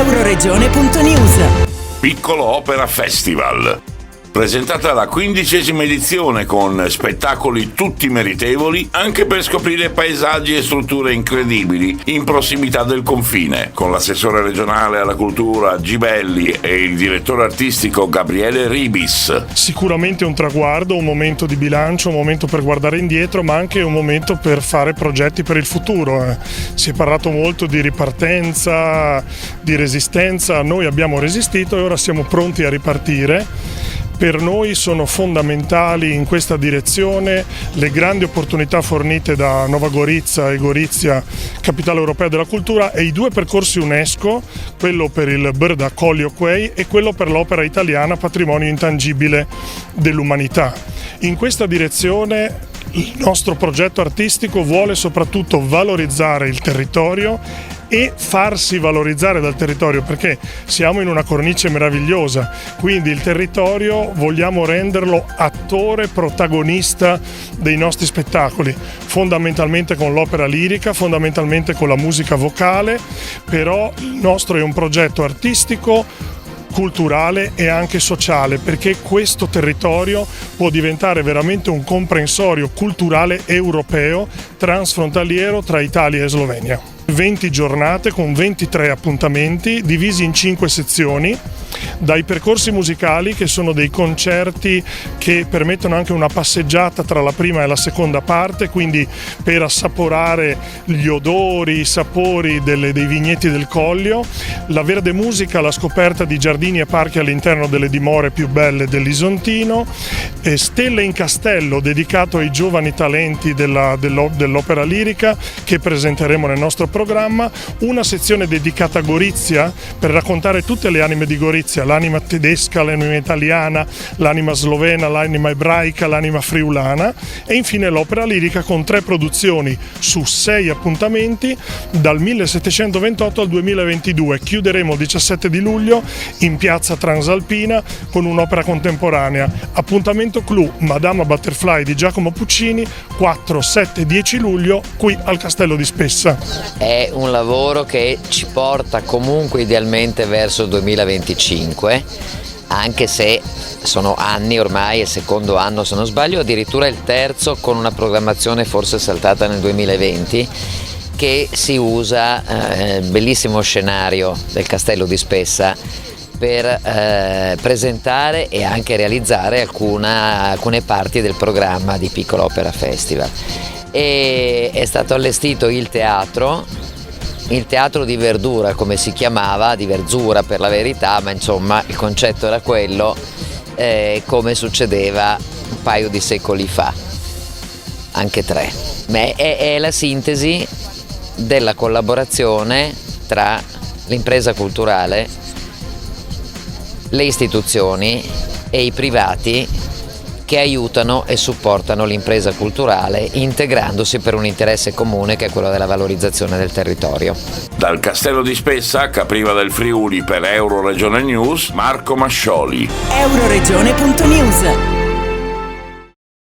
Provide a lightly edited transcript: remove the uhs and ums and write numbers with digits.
Euroregione.news. Piccolo Opera Festival. Presentata la 15ª edizione con spettacoli tutti meritevoli anche per scoprire paesaggi e strutture incredibili in prossimità del confine, con l'assessore regionale alla cultura Gibelli e il direttore artistico Gabriele Ribis. Sicuramente un traguardo, un momento di bilancio, un momento per guardare indietro, ma anche un momento per fare progetti per il futuro. Si è parlato molto di ripartenza, di resistenza, noi abbiamo resistito e ora siamo pronti a ripartire. Per noi sono fondamentali in questa direzione le grandi opportunità fornite da Nova Gorizia e Gorizia, capitale europea della cultura, e i due percorsi UNESCO, quello per il Brda Collio Quay e quello per l'opera italiana patrimonio intangibile dell'umanità. In questa direzione il nostro progetto artistico vuole soprattutto valorizzare il territorio e farsi valorizzare dal territorio, perché siamo in una cornice meravigliosa, quindi il territorio vogliamo renderlo attore protagonista dei nostri spettacoli, fondamentalmente con l'opera lirica, fondamentalmente con la musica vocale, però il nostro è un progetto artistico, culturale e anche sociale, perché questo territorio può diventare veramente un comprensorio culturale europeo transfrontaliero tra Italia e Slovenia. 20 giornate con 23 appuntamenti divisi in 5 sezioni, dai percorsi musicali, che sono dei concerti che permettono anche una passeggiata tra la prima e la seconda parte, quindi per assaporare gli odori, i sapori dei vigneti del Collio, la verde musica, la scoperta di giardini e parchi all'interno delle dimore più belle dell'Isontino, Stelle in Castello dedicato ai giovani talenti dell'opera lirica che presenteremo nel nostro programma, una sezione dedicata a Gorizia per raccontare tutte le anime di Gorizia, l'anima tedesca, l'anima italiana, l'anima slovena, l'anima ebraica, l'anima friulana, e infine l'opera lirica con 3 produzioni su 6 appuntamenti dal 1728 al 2022. Chiuderemo il 17 di luglio in piazza Transalpina con un'opera contemporanea. Appuntamento clou Madama Butterfly di Giacomo Puccini, 4, 7 e 10 luglio qui al Castello di Spessa. È un lavoro che ci porta comunque idealmente verso il 2025, anche se sono anni ormai, il secondo anno se non sbaglio, addirittura il terzo, con una programmazione forse saltata nel 2020, che si usa il bellissimo scenario del Castello di Spessa per presentare e anche realizzare alcune parti del programma di Piccolo Opera Festival. E è stato allestito il teatro di verdura, come si chiamava, di verzura per la verità, ma insomma il concetto era quello, come succedeva un paio di secoli fa, anche 3. È la sintesi della collaborazione tra l'impresa culturale, le istituzioni e i privati che aiutano e supportano l'impresa culturale, integrandosi per un interesse comune che è quello della valorizzazione del territorio. Dal Castello di Spessa, Capriva del Friuli, per Euroregione News, Marco Mascioli. Euroregione.news.